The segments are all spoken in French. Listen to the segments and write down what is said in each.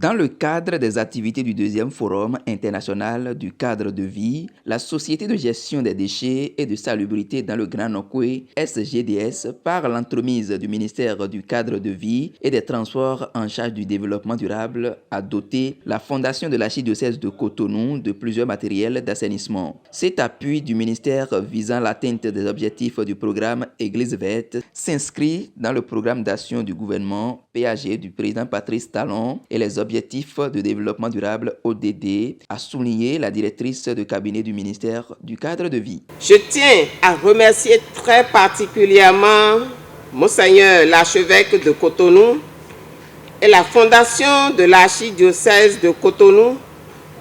Dans le cadre des activités du deuxième forum international du cadre de vie, la Société de gestion des déchets et de salubrité dans le Grand Nokoué, SGDS, par l'entremise du ministère du cadre de vie et des transports en charge du développement durable, a doté la Fondation de l'archidiocèse de Cotonou de plusieurs matériels d'assainissement. Cet appui du ministère visant l'atteinte des objectifs du programme Église verte s'inscrit dans le programme d'action du gouvernement PAG du président Patrice Talon et les objectifs de développement durable ODD, a souligné la directrice de cabinet du ministère du cadre de vie. Je tiens à remercier très particulièrement Monseigneur l'archevêque de Cotonou et la fondation de l'archidiocèse de Cotonou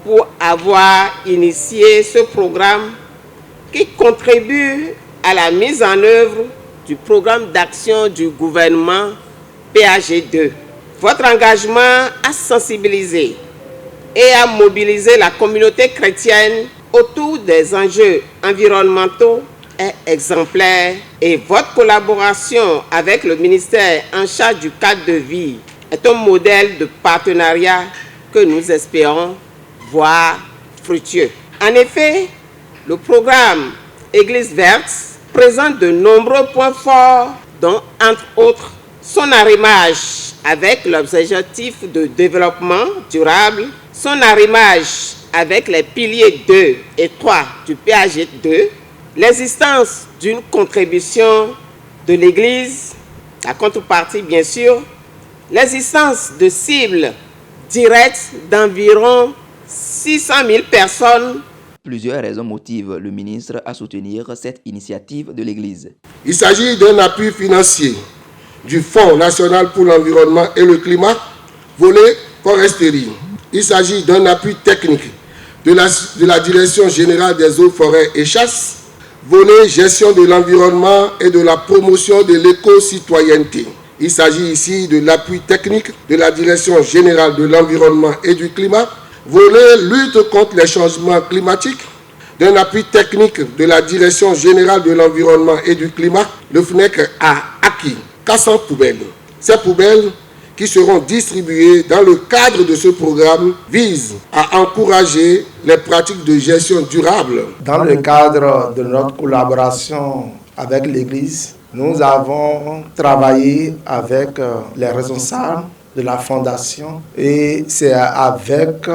pour avoir initié ce programme qui contribue à la mise en œuvre du programme d'action du gouvernement PAG2. Votre engagement à sensibiliser et à mobiliser la communauté chrétienne autour des enjeux environnementaux est exemplaire et votre collaboration avec le ministère en charge du cadre de vie est un modèle de partenariat que nous espérons voir fructueux. En effet, le programme Église verte présente de nombreux points forts dont, entre autres, son arrimage avec l'objectif de développement durable, son arrimage avec les piliers 2 et 3 du PAG2, l'existence d'une contribution de l'Église, la contrepartie bien sûr, l'existence de cibles directes d'environ 600 000 personnes. Plusieurs raisons motivent le ministre à soutenir cette initiative de l'Église. Il s'agit d'un appui financier du Fonds national pour l'environnement et le climat, volet foresterie. Il s'agit d'un appui technique de la Direction générale des eaux, forêts et chasses, volet gestion de l'environnement et de la promotion de l'éco-citoyenneté. Il s'agit ici de l'appui technique de la Direction générale de l'environnement et du climat, volet lutte contre les changements climatiques, d'un appui technique de la Direction générale de l'environnement et du climat. Le FNEC a acquis 400 poubelles. Ces poubelles qui seront distribuées dans le cadre de ce programme visent à encourager les pratiques de gestion durable. Dans le cadre de notre collaboration avec l'Église, nous avons travaillé avec les responsables de la Fondation et c'est avec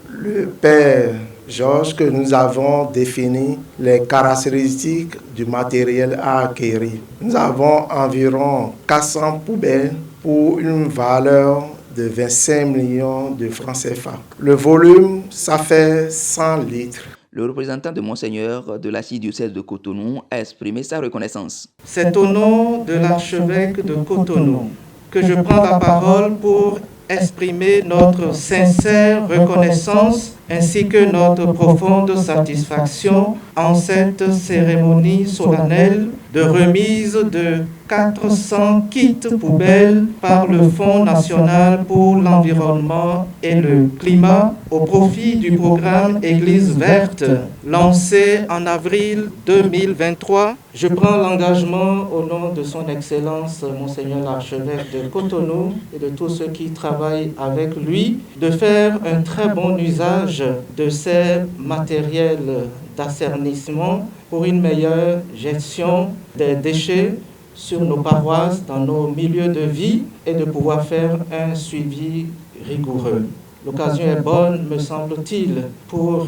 le Père Georges que nous avons défini les caractéristiques du matériel à acquérir. Nous avons environ 400 poubelles pour une valeur de 25 millions de francs CFA. Le volume, ça fait 100 litres. Le représentant de Monseigneur de l'archidiocèse de Cotonou a exprimé sa reconnaissance. C'est au nom de l'archevêque de Cotonou que je prends la parole pour exprimer notre sincère reconnaissance ainsi que notre profonde satisfaction en cette cérémonie solennelle de remise de 400 kits poubelles par le Fonds national pour l'environnement et le climat au profit du programme Église verte lancé en avril 2023. Je prends l'engagement au nom de son Excellence Monseigneur l'archevêque de Cotonou et de tous ceux qui travaillent avec lui de faire un très bon usage de ces matériels d'assainissement pour une meilleure gestion des déchets sur nos paroisses, dans nos milieux de vie et de pouvoir faire un suivi rigoureux. L'occasion est bonne, me semble-t-il, pour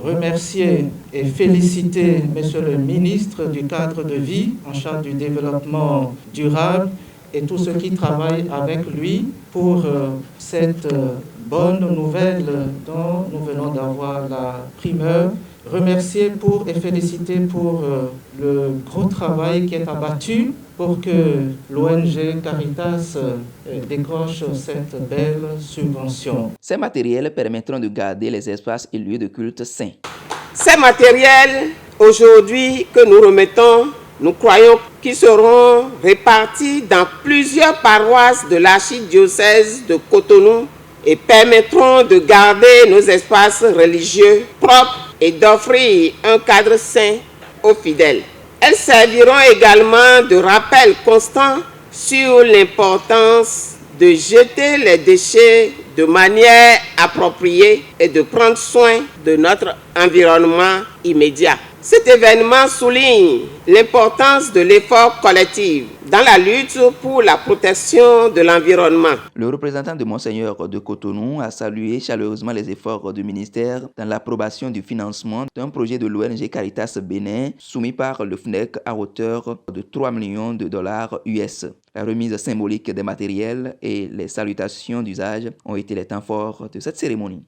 remercier et féliciter Monsieur le ministre du cadre de vie en charge du développement durable et tous ceux qui travaillent avec lui pour cette bonne nouvelle dont nous venons d'avoir la primeur. Remercier et féliciter pour le gros travail qui est abattu pour que l'ONG Caritas décroche cette belle subvention. Ces matériels permettront de garder les espaces et lieux de culte sains. Ces matériels, aujourd'hui, que nous remettons, nous croyons qu'ils seront répartis dans plusieurs paroisses de l'archidiocèse de Cotonou et permettront de garder nos espaces religieux propres et d'offrir un cadre sain aux fidèles. Elles serviront également de rappel constant sur l'importance de jeter les déchets de manière appropriée et de prendre soin de notre environnement immédiat. Cet événement souligne l'importance de l'effort collectif dans la lutte pour la protection de l'environnement. Le représentant de Monseigneur de Cotonou a salué chaleureusement les efforts du ministère dans l'approbation du financement d'un projet de l'ONG Caritas Bénin soumis par le FNEC à hauteur de 3 millions de dollars US. La remise symbolique des matériels et les salutations d'usage ont été les temps forts de cette cérémonie.